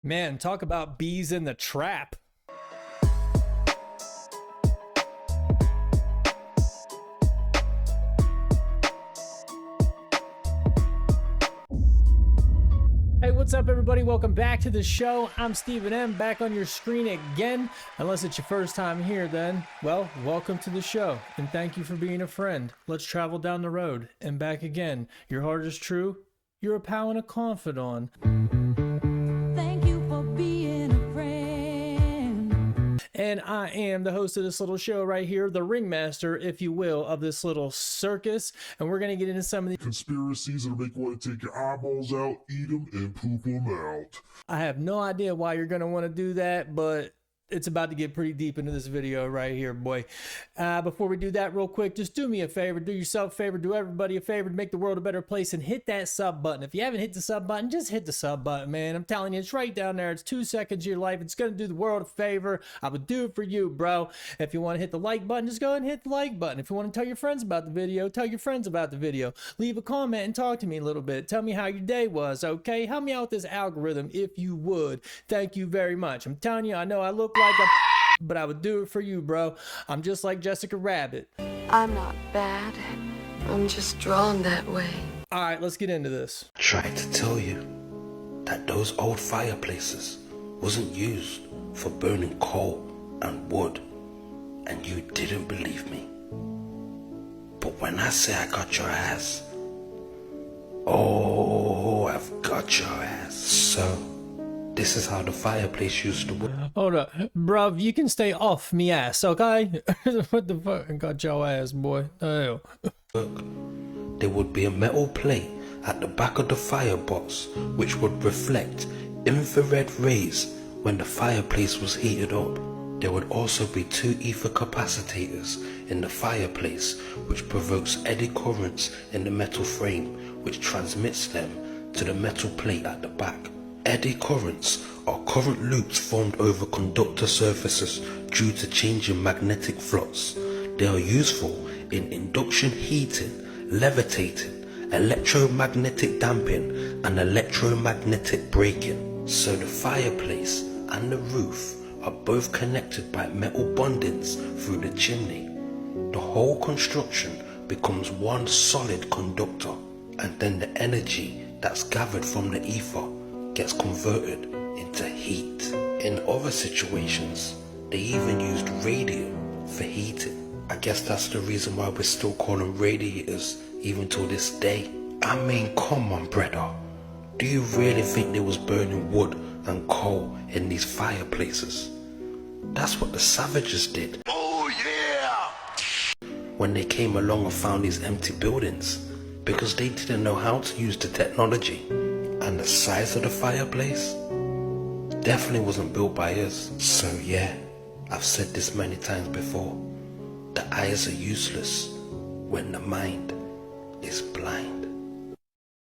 Man, talk about bees in the trap. Hey, what's up, everybody? Welcome back to the show. I'm Stephen M, back on your screen again. Unless it's your first time here, then, well, welcome to the show, and thank you for being a friend. Let's travel down the road and back again. Your heart is true. You're a pal and a confidant. Thank you for being a friend. And I am the host of this little show right here, the ringmaster, if you will, of this little circus. And we're going to get into some of the conspiracies that'll make you want to take your eyeballs out, eat them, and poop them out. I have no idea why you're going to want to do that, but it's about to get pretty deep into this video right here, boy. Before we do that, real quick, just do me a favor, do yourself a favor, do everybody a favor to make the world a better place, and hit that sub button. If you haven't hit the sub button, just hit the sub button, man. I'm telling you, it's right down there. It's 2 seconds of your life. It's going to do the world a favor. I would do it for you, bro. If you want to hit the like button, just go ahead and hit the like button. If you want to tell your friends about the video, tell your friends about the video. Leave a comment and talk to me a little bit. Tell me how your day was, okay? Help me out with this algorithm if you would. Thank you very much. I'm telling you, I know I look like a but I would do it for you, bro. I'm just like Jessica Rabbit. I'm not bad. I'm just drawn that way. All right, let's get into this. Tried to tell you that those old fireplaces wasn't used for burning coal and wood, and you didn't believe me. But when I say I got your ass, oh, I've got your ass. So this is how the fireplace used to work. Hold up, bruv, you can stay off me ass, okay? What the fuck? I got your ass, boy. Hell. There would be a metal plate at the back of the firebox which would reflect infrared rays when the fireplace was heated up. There would also be 2 ether capacitors in the fireplace which provokes eddy currents in the metal frame which transmits them to the metal plate at the back. Eddy currents are current loops formed over conductor surfaces due to changing magnetic flux. They are useful in induction heating, levitating, electromagnetic damping, and electromagnetic braking. So the fireplace and the roof are both connected by metal bondings through the chimney. The whole construction becomes one solid conductor, and then the energy that's gathered from the ether gets converted into heat. In other situations, they even used radium for heating. I guess that's the reason why we're still calling radiators even till this day. I mean, come on, brother. Do you really think they was burning wood and coal in these fireplaces? That's what the savages did. Oh yeah! When they came along and found these empty buildings, because they didn't know how to use the technology. And the size of the fireplace definitely wasn't built by us. So yeah, I've said this many times before. The eyes are useless when the mind is blind.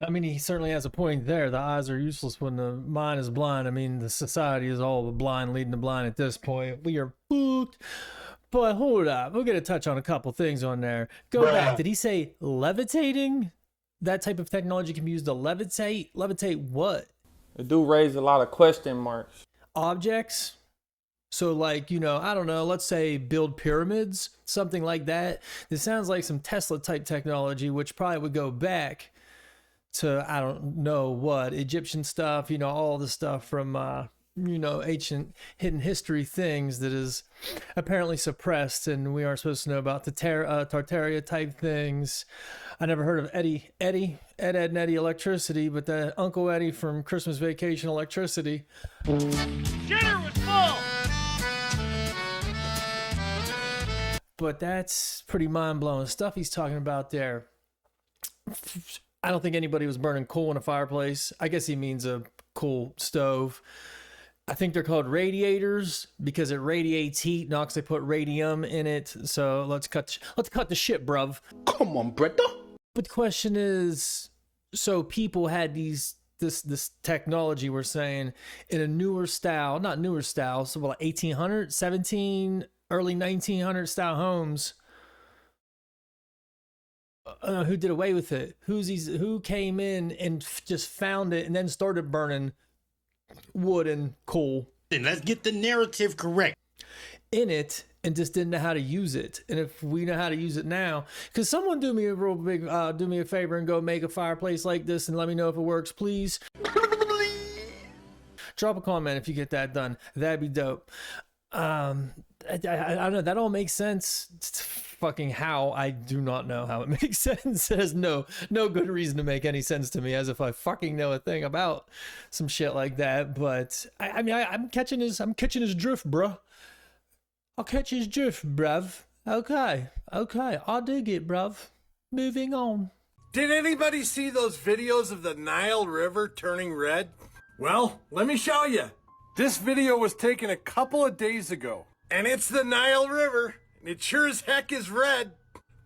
I mean, he certainly has a point there. The eyes are useless when the mind is blind. I mean, the society is all the blind leading the blind at this point. We are booked. But hold up, we're going to touch on a couple things on there. Go back. Did he say levitating? That type of technology can be used to levitate? Levitate what? It do raise a lot of question marks. Objects? So like, you know, I don't know, let's say build pyramids, something like that. This sounds like some Tesla type technology, which probably would go back to, I don't know what, Egyptian stuff, you know, all the stuff from, you know, ancient hidden history things that is apparently suppressed, and we aren't supposed to know about the Tartaria type things. I never heard of Ed, Ed, and Eddie electricity, but the Uncle Eddie from Christmas Vacation electricity. Shitter was full! But that's pretty mind-blowing stuff he's talking about there. I don't think anybody was burning coal in a fireplace. I guess he means a coal stove. I think they're called radiators because it radiates heat. Knox, they put radium in it. So let's cut the shit, bruv. Come on, brother. But the question is, so people had this technology, we're saying, in a newer style, not newer style, so like 1800, 17, early 1900 style homes. Who did away with it? Who came in and just found it and then started burning wood and coal Then let's get the narrative correct. in it and just didn't know how to use it. And if we know how to use it now, because someone do me a real big, do me a favor and go make a fireplace like this and let me know if it works, please. Drop a comment if you get that done. That'd be dope. I don't know. That all makes sense. It's fucking how, I do not know how it makes sense. It has no good reason to make any sense to me, as if I fucking know a thing about some shit like that. But I mean, I'm catching his drift, bruh. I'll catch his drift, bruv. Okay, I'll dig it, bruv. Moving on. Did anybody see those videos of the Nile River turning red? Well, let me show you. This video was taken a couple of days ago, and it's the Nile River, and it sure as heck is red.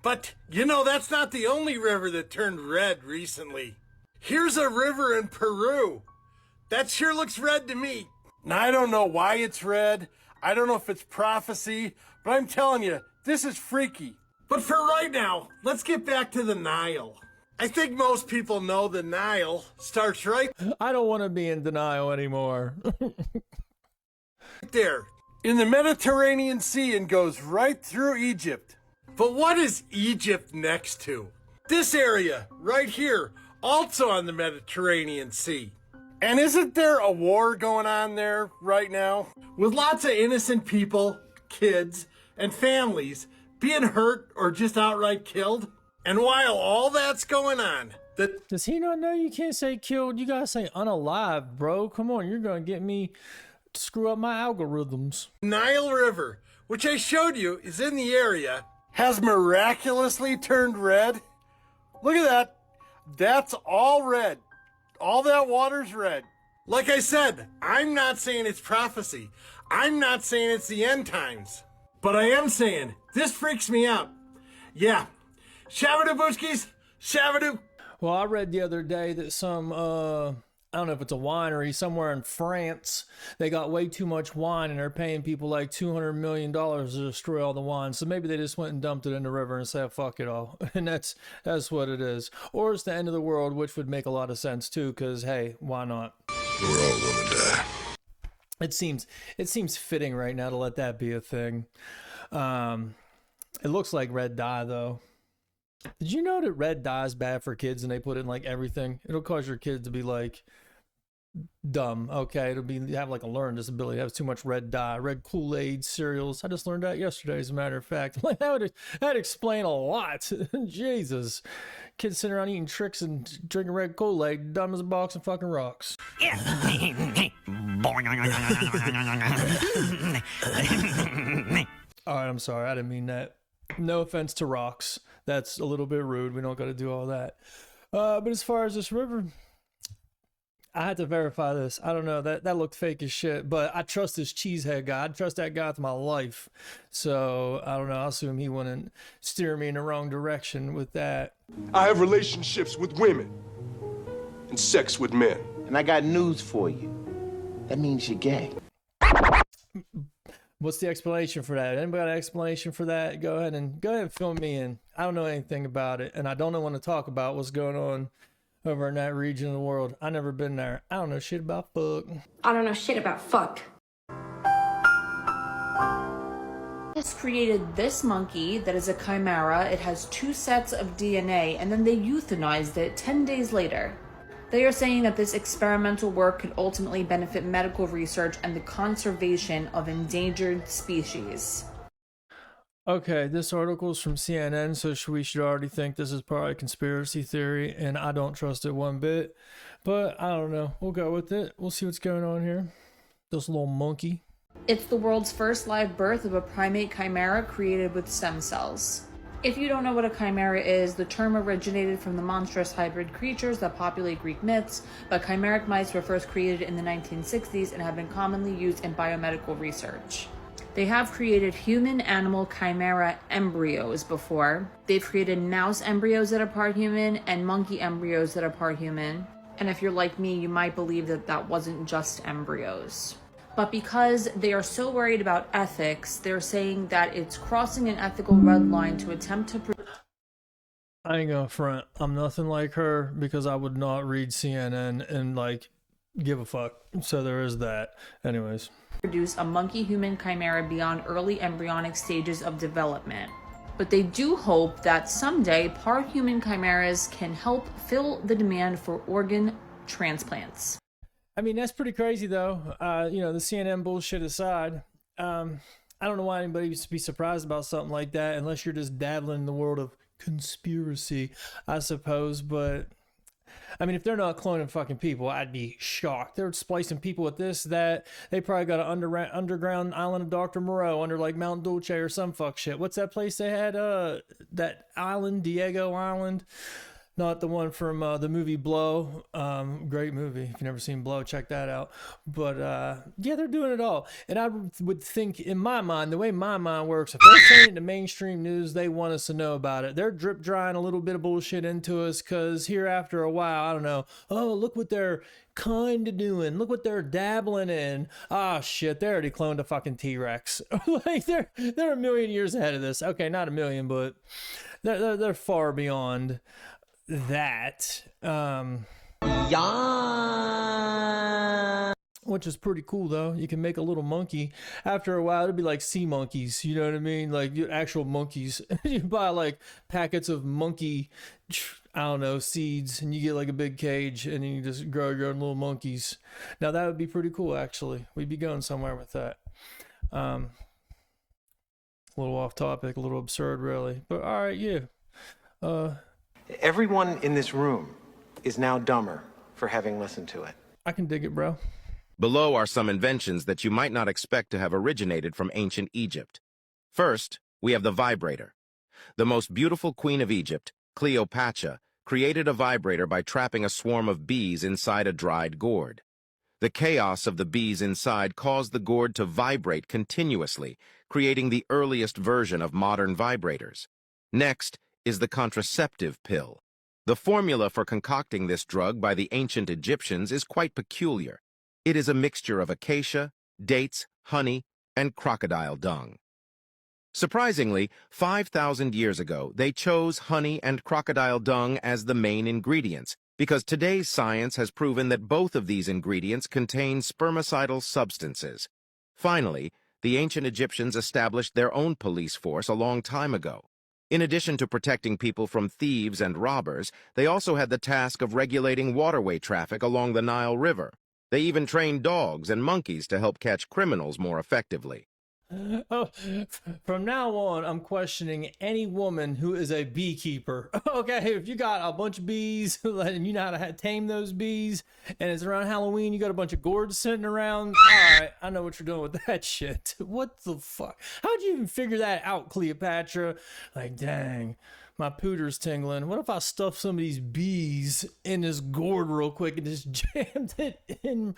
But, you know, that's not the only river that turned red recently. Here's a river in Peru. That sure looks red to me. Now, I don't know why it's red. I don't know if it's prophecy, but I'm telling you, this is freaky. But for right now, let's get back to the Nile. I think most people know the Nile starts right I don't want to be in denial anymore. there in the Mediterranean Sea and goes right through Egypt. But what is Egypt next to? This area right here, also on the Mediterranean Sea. And isn't there a war going on there right now? With lots of innocent people, kids, and families being hurt or just outright killed? And while all that's going on, Does he not know you can't say killed? You gotta say unalive, bro. Come on, you're gonna get me to screw up my algorithms. Nile River, which I showed you is in the area, has miraculously turned red. Look at that. That's all red. All that water's red. Like I said, I'm not saying it's prophecy. I'm not saying it's the end times. But I am saying this freaks me out. Yeah. Shabadoo Booskies. Shabadoo. Well, I read the other day that some, I don't know if it's a winery somewhere in France, they got way too much wine and they're paying people like $200 million to destroy all the wine. So maybe they just went and dumped it in the river and said, fuck it all. And that's what it is. Or it's the end of the world, which would make a lot of sense too, because hey, why not? We're all gonna die. It seems fitting right now to let that be a thing. It looks like red dye though. Did you know that red dye is bad for kids and they put it in like everything? It'll cause your kid to be like dumb. Okay, it'll be have like a learning disability. It has too much red dye, red Kool-Aid cereals. I just learned that yesterday, as a matter of fact. Like that'd explain a lot. Jesus, kids sitting around eating tricks and drinking red Kool-Aid, dumb as a box of fucking rocks. All right, I'm sorry, I didn't mean that. No offense to rocks. That's a little bit rude. We don't got to do all that. But as far as this river, I had to verify this. I don't know. That looked fake as shit. But I trust this cheesehead guy. I trust that guy with my life. So I don't know. I assume he wouldn't steer me in the wrong direction with that. I have relationships with women and sex with men. And I got news for you. That means you're gay. What's the explanation for that? Anybody got an explanation for that? Go ahead and fill me in. I don't know anything about it, and I don't want to talk about what's going on over in that region of the world. I never been there. I don't know shit about fuck. I don't know shit about fuck. Has created this monkey that is a chimera. It has 2 sets of DNA, and then they euthanized it 10 days later. They are saying that this experimental work could ultimately benefit medical research and the conservation of endangered species. Okay, this article is from CNN, so we should already think this is probably a conspiracy theory, and I don't trust it one bit. But I don't know. We'll go with it. We'll see what's going on here. This little monkey. It's the world's first live birth of a primate chimera created with stem cells. If you don't know what a chimera is, the term originated from the monstrous hybrid creatures that populate Greek myths, but chimeric mice were first created in the 1960s and have been commonly used in biomedical research. They have created human-animal chimera embryos before. They've created mouse embryos that are part human and monkey embryos that are part human. And if you're like me, you might believe that that wasn't just embryos. But because they are so worried about ethics, they're saying that it's crossing an ethical red line to attempt to... I ain't gonna front. I'm nothing like her because I would not read CNN and like give a fuck. So there is that. Anyways. Produce a monkey-human chimera beyond early embryonic stages of development. But they do hope that someday par-human chimeras can help fill the demand for organ transplants. I mean, that's pretty crazy, though. You know, the CNN bullshit aside, I don't know why anybody used to be surprised about something like that, unless you're just dabbling in the world of conspiracy, I suppose. But I mean, if they're not cloning fucking people, I'd be shocked. They're splicing people with this, that. They probably got an underground island of Dr. Moreau under like Mount Dulce or some fuck shit. What's that place they had? That island, Diego Island. Not the one from the movie Blow. Great movie. If you've never seen Blow, check that out. But yeah, they're doing it all. And I would think, in my mind, the way my mind works, if they're saying it to mainstream news, they want us to know about it. They're drip drying a little bit of bullshit into us because here after a while, I don't know, oh, look what they're kind of doing. Look what they're dabbling in. Ah, shit, they already cloned a fucking T-Rex. Like, they're a million years ahead of this. Okay, not a million, but they're far beyond that. Which is pretty cool, though. You can make a little monkey. After a while, it'll be like sea monkeys, you know what I mean? Like actual monkeys. You buy like packets of monkey, I don't know, seeds, and you get like a big cage, and then you just grow your own little monkeys. Now that would be pretty cool, actually. We'd be going somewhere with that. A little off topic, a little absurd, really. But all right, yeah. Everyone in this room is now dumber for having listened to it. I can dig it, bro. Below are some inventions that you might not expect to have originated from ancient Egypt. First, we have the vibrator. The most beautiful queen of Egypt, Cleopatra, created a vibrator by trapping a swarm of bees inside a dried gourd. The chaos of the bees inside caused the gourd to vibrate continuously, creating the earliest version of modern vibrators. Next is the contraceptive pill. The formula for concocting this drug by the ancient Egyptians is quite peculiar. It is a mixture of acacia, dates, honey, and crocodile dung. Surprisingly, 5,000 years ago, they chose honey and crocodile dung as the main ingredients, because today's science has proven that both of these ingredients contain spermicidal substances. Finally, the ancient Egyptians established their own police force a long time ago. In addition to protecting people from thieves and robbers, they also had the task of regulating waterway traffic along the Nile River. They even trained dogs and monkeys to help catch criminals more effectively. Oh, from now on, I'm questioning any woman who is a beekeeper. Okay, if you got a bunch of bees and you know how to tame those bees, and it's around Halloween, you got a bunch of gourds sitting around, all right, I know what you're doing with that shit. What the fuck? How'd you even figure that out, Cleopatra? Like, dang, my pooter's tingling. What if I stuff some of these bees in this gourd real quick and just jammed it in?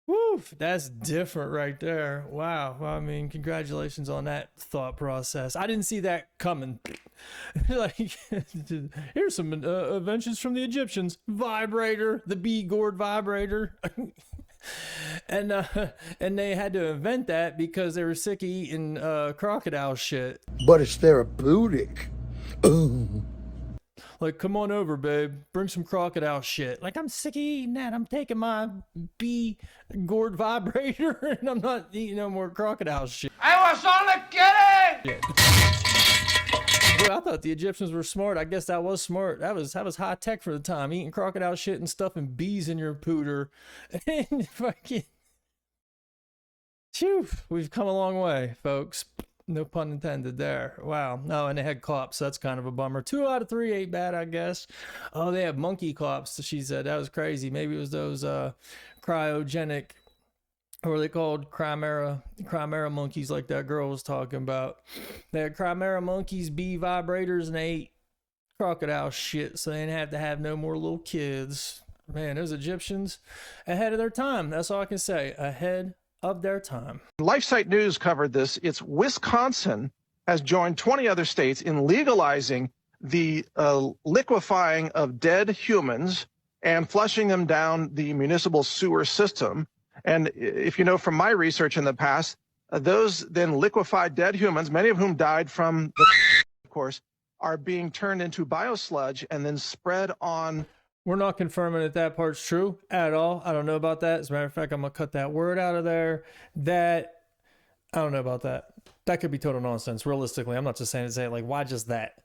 Woo, that's different right there. Wow. Well, I mean, congratulations on that thought process. I didn't see that coming. Like, here's some inventions from the Egyptians. Vibrator, the bee gourd vibrator. And they had to invent that because they were sick of eating crocodile shit. But it's therapeutic. Like, come on over, babe. Bring some crocodile shit. Like, I'm sick of eating that. I'm taking my bee gourd vibrator and I'm not eating no more crocodile shit. I was only kidding! Dude, I thought the Egyptians were smart. I guess that was smart. That was high tech for the time. Eating crocodile shit and stuffing bees in your pooter. And fucking... Phew, we've come a long way, folks. No pun intended there. Wow. No, and they had cops. So that's kind of a bummer. 2 out of 3 ain't bad, I guess. Oh, they have monkey cops, she said. That was crazy. Maybe it was those cryogenic, what are they called? Chimera monkeys, like that girl was talking about. They had chimera monkeys, bee vibrators, and they ate crocodile shit, so they didn't have to have no more little kids. Man, those Egyptians ahead of their time. That's all I can say. Ahead of their time. LifeSite News covered this. It's Wisconsin has joined 20 other states in legalizing the liquefying of dead humans and flushing them down the municipal sewer system. And if you know from my research in the past, those then liquefied dead humans, many of whom died from the, of course, are being turned into biosludge and then spread on We're not confirming that part's true at all. I don't know about that. As a matter of fact, I'm going to cut that word out of there. That, I don't know about that. That could be total nonsense, realistically. I'm not just saying to say it, like, why just that?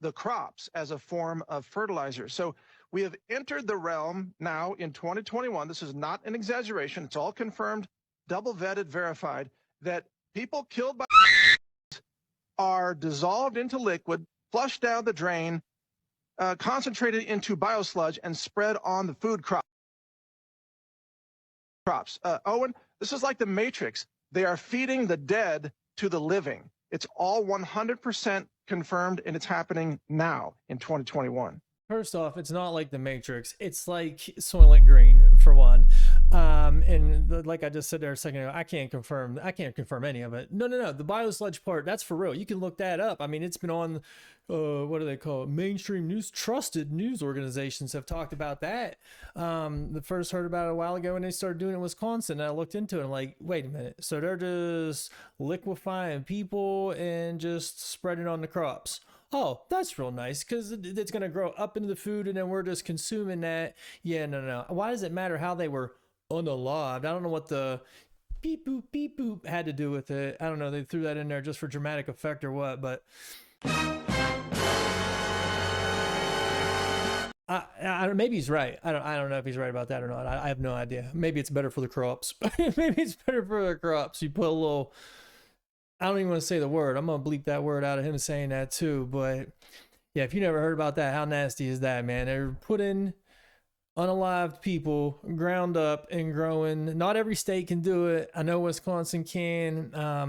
The crops as a form of fertilizer. So we have entered the realm now in 2021. This is not an exaggeration. It's all confirmed, double vetted, verified, that people killed by are dissolved into liquid, flushed down the drain, concentrated into biosludge, and spread on the food crops. Owen, this is like the Matrix. They are feeding the dead to the living. It's all 100% confirmed, and it's happening now in 2021. First off, it's not like the Matrix. It's like Soylent Green, for one. Like I just said there a second ago, I can't confirm any of it. No. The biosludge part, that's for real. You can look that up. I mean, it's been on, what do they call it? Mainstream news, trusted news organizations have talked about that. The first heard about it a while ago when they started doing it in Wisconsin. And I looked into it and like, wait a minute. So they're just liquefying people and just spreading on the crops. Oh, that's real nice because it's going to grow up into the food and then we're just consuming that. Yeah, no. Why does it matter how they were unalived? I don't know what the beep boop had to do with it. I don't know. They threw that in there just for dramatic effect or what, but maybe he's right. I don't know if he's right about that or not. I have no idea. Maybe it's better for the crops. Maybe it's better for the crops. You put a little, I don't even want to say the word. I'm going to bleep that word out of him saying that too. But yeah, if you never heard about that, how nasty is that, man? They're putting unalived people ground up and growing. Not every state can do it. I know Wisconsin can. I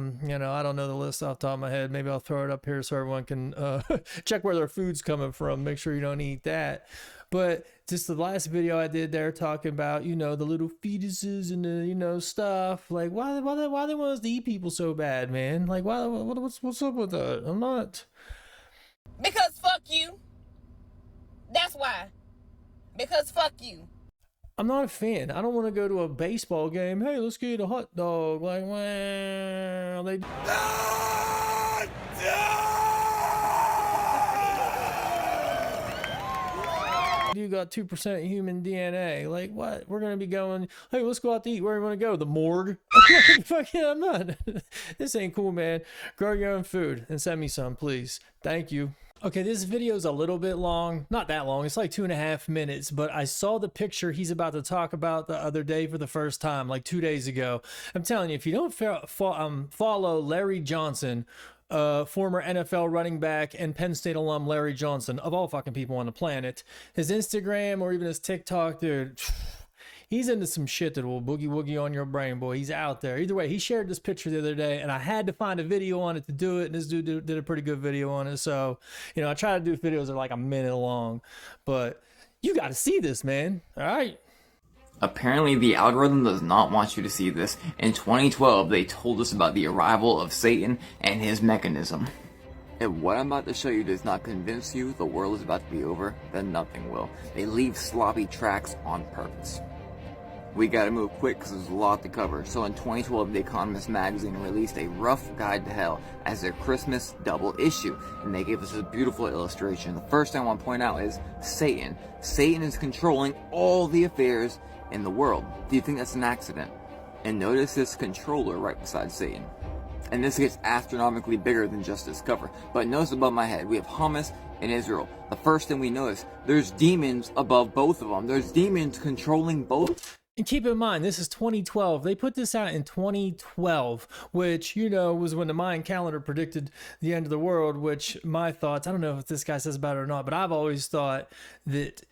don't know the list off the top of my head. Maybe I'll throw it up here so everyone can check where their food's coming from. Make sure you don't eat that. But just the last video I did there talking about, the little fetuses and the, stuff. Like, why they want us to eat people so bad, man? Like, what's up with that? I'm not. Because fuck you. That's why. Because fuck you. I'm not a fan. I don't want to go to a baseball game. Hey, let's get a hot dog. Like, well, they. You got 2% human DNA. Like, what? We're gonna be going, hey, let's go out to eat. Where do you want to go? The morgue? Fuck yeah, I'm not. This ain't cool, man. Grow your own food and send me some, please. Thank you. Okay, this video is a little bit long. Not that long. It's like 2.5 minutes, but I saw the picture he's about to talk about the other day for the first time, like 2 days ago. I'm telling you, if you don't follow Larry Johnson, former NFL running back and Penn State alum Larry Johnson, of all fucking people on the planet, his Instagram or even his TikTok, dude, he's into some shit that will boogie woogie on your brain, boy. He's out there. Either way, he shared this picture the other day, and I had to find a video on it to do it, and this dude did a pretty good video on it. So, I try to do videos that are like a minute long, but you got to see this, man. All right. Apparently, the algorithm does not want you to see this. In 2012, they told us about the arrival of Satan and his mechanism. If what I'm about to show you does not convince you the world is about to be over, then nothing will. They leave sloppy tracks on purpose. We gotta move quick because there's a lot to cover. So in 2012, The Economist magazine released a rough guide to hell as their Christmas double issue, and they gave us a beautiful illustration. The first thing I want to point out is Satan. Satan is controlling all the affairs in the world. Do you think that's an accident? And notice this controller right beside Satan. And this gets astronomically bigger than just this cover. But notice above my head, we have Hamas and Israel. The first thing we notice, there's demons above both of them. There's demons controlling both. And keep in mind, this is 2012. They put this out in 2012, which, was when the Mayan calendar predicted the end of the world, which my thoughts, I don't know if this guy says about it or not, but I've always thought that,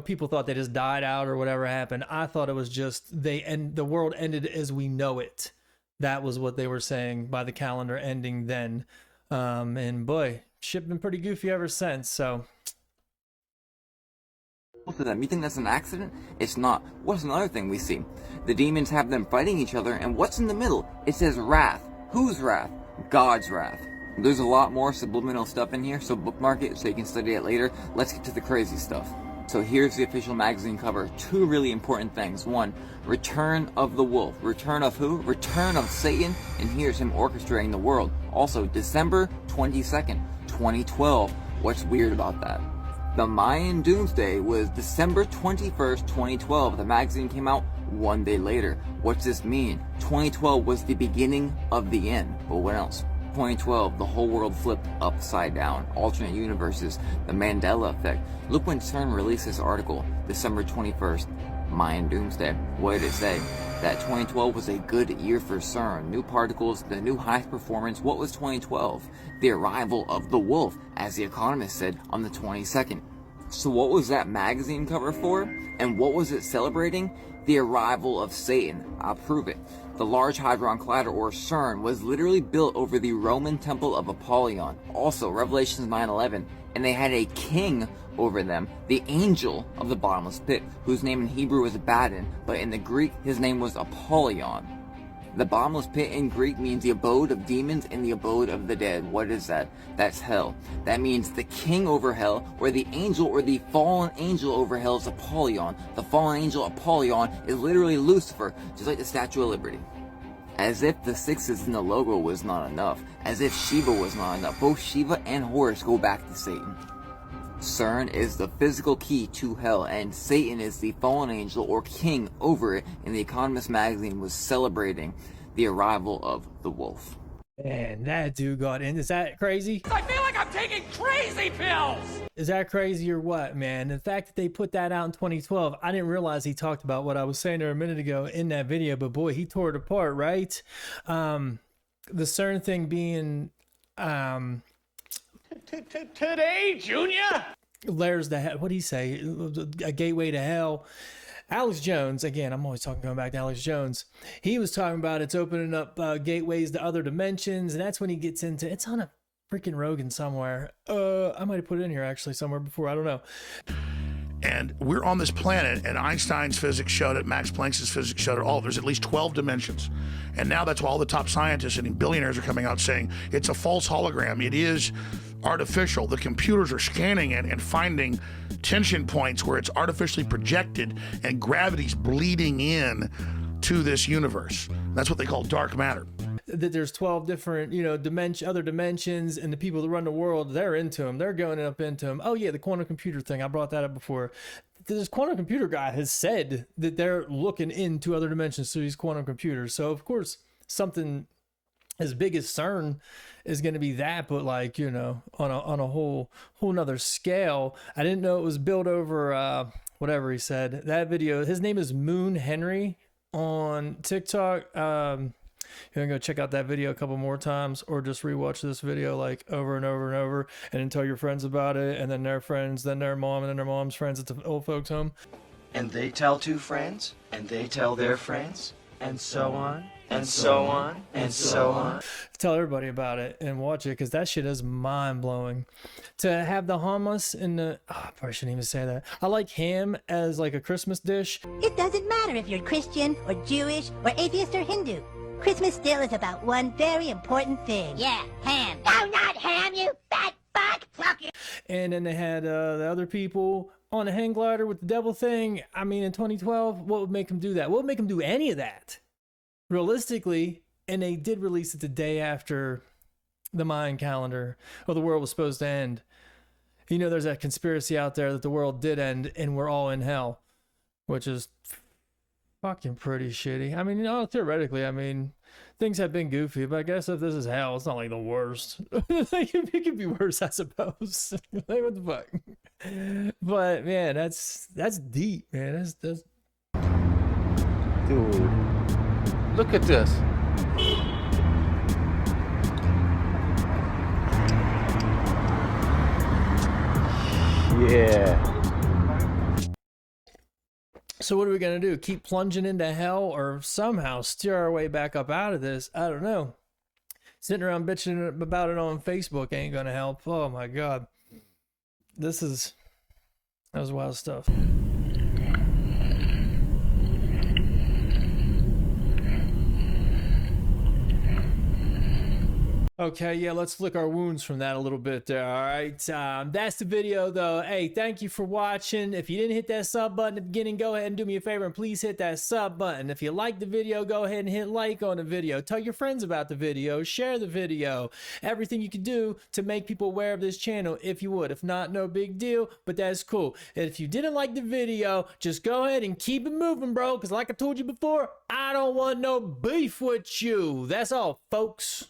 people thought they just died out or whatever happened. I thought it was just the world ended as we know it. That was what they were saying by the calendar ending then. And boy, shit's been pretty goofy ever since, so. Both of them. You think that's an accident? It's not. What's another thing we see? The demons have them fighting each other, and what's in the middle? It says wrath. Whose wrath? God's wrath. There's a lot more subliminal stuff in here, so bookmark it so you can study it later. Let's get to the crazy stuff. So here's the official magazine cover. Two really important things. One, return of the wolf. Return of who? Return of Satan, and here's him orchestrating the world. Also, December 22nd, 2012. What's weird about that? The Mayan Doomsday was December 21st, 2012. The magazine came out one day later. What's this mean? 2012 was the beginning of the end. But what else? 2012, the whole world flipped upside down. Alternate universes, the Mandela effect. Look when CERN released this article, December 21st, Mayan Doomsday. What did it say? That 2012 was a good year for CERN. New particles, the new highest performance. What was 2012? The arrival of the wolf, as The Economist said on the 22nd. So what was that magazine cover for? And what was it celebrating? The arrival of Satan. I'll prove it. The Large Hadron Collider, or CERN, was literally built over the Roman temple of Apollyon. Also, Revelations 9:11, and they had a king over them, the angel of the bottomless pit, whose name in Hebrew was Abaddon, but in the Greek, his name was Apollyon. The bottomless pit in Greek means the abode of demons and the abode of the dead. What is that? That's hell. That means the king over hell, or the angel or the fallen angel over hell is Apollyon. The fallen angel Apollyon is literally Lucifer, just like the Statue of Liberty. As if the sixes in the logo was not enough. As if Shiva was not enough. Both Shiva and Horus go back to Satan. CERN is the physical key to hell, and Satan is the fallen angel or king over it, and The Economist magazine was celebrating the arrival of the wolf. Man, that dude got in. Is that crazy? I feel like I'm taking crazy pills! Is that crazy or what, man? The fact that they put that out in 2012, I didn't realize he talked about what I was saying there a minute ago in that video, but boy, he tore it apart, right? The CERN thing being... Today, Junior? There's the, what do you say? A gateway to hell. Alex Jones, again, I'm always going back to Alex Jones. He was talking about it's opening up gateways to other dimensions, and that's when he gets into, it's on a freaking Rogan somewhere. I might have put it in here actually somewhere before, I don't know. And we're on this planet, and Einstein's physics showed it, Max Planck's physics showed it all. There's at least 12 dimensions. And now that's why all the top scientists and billionaires are coming out saying it's a false hologram. It is artificial. The computers are scanning it and finding tension points where it's artificially projected and gravity's bleeding in to this universe. That's what they call dark matter. That there's 12 different, other dimensions, and the people that run the world, they're into them. They're going up into them. Oh yeah, the quantum computer thing. I brought that up before. This quantum computer guy has said that they're looking into other dimensions through these quantum computers. So of course, something as big as CERN is going to be that, but like, on a whole nother scale. I didn't know it was built over, whatever he said. That video, his name is Moon Henry on TikTok. You can go check out that video a couple more times, or just rewatch this video like over and over and over, and then tell your friends about it, and then their friends, then their mom, and then their mom's friends at the old folks home. And they tell two friends, and they tell their friends, and so on, and so on, and so on. Tell everybody about it and watch it, because that shit is mind-blowing. To have the hummus in the... Oh, I probably shouldn't even say that. I like ham as like a Christmas dish. It doesn't matter if you're Christian, or Jewish, or atheist, or Hindu. Christmas still is about one very important thing. Yeah, ham. No, not ham, you fat fuck! Fuck you! And then they had the other people on a hang glider with the devil thing. I mean, in 2012, what would make them do that? What would make them do any of that? Realistically, and they did release it the day after the Mayan calendar, or the world was supposed to end. There's that conspiracy out there that the world did end and we're all in hell, which is fucking pretty shitty. I mean, theoretically, things have been goofy, but I guess if this is hell, it's not like the worst. It could be worse, I suppose. Like, what the fuck? But man, that's deep, man. That's Dude, look at this. Yeah. So what are we going to do? Keep plunging into hell, or somehow steer our way back up out of this? I don't know. Sitting around bitching about it on Facebook ain't going to help. Oh my God. That was wild stuff. Okay, yeah, let's lick our wounds from that a little bit there, all right? That's the video, though. Hey, thank you for watching. If you didn't hit that sub button at the beginning, go ahead and do me a favor and please hit that sub button. If you like the video, go ahead and hit like on the video. Tell your friends about the video. Share the video. Everything you can do to make people aware of this channel, if you would. If not, no big deal, but that's cool. And if you didn't like the video, just go ahead and keep it moving, bro, because like I told you before, I don't want no beef with you. That's all, folks.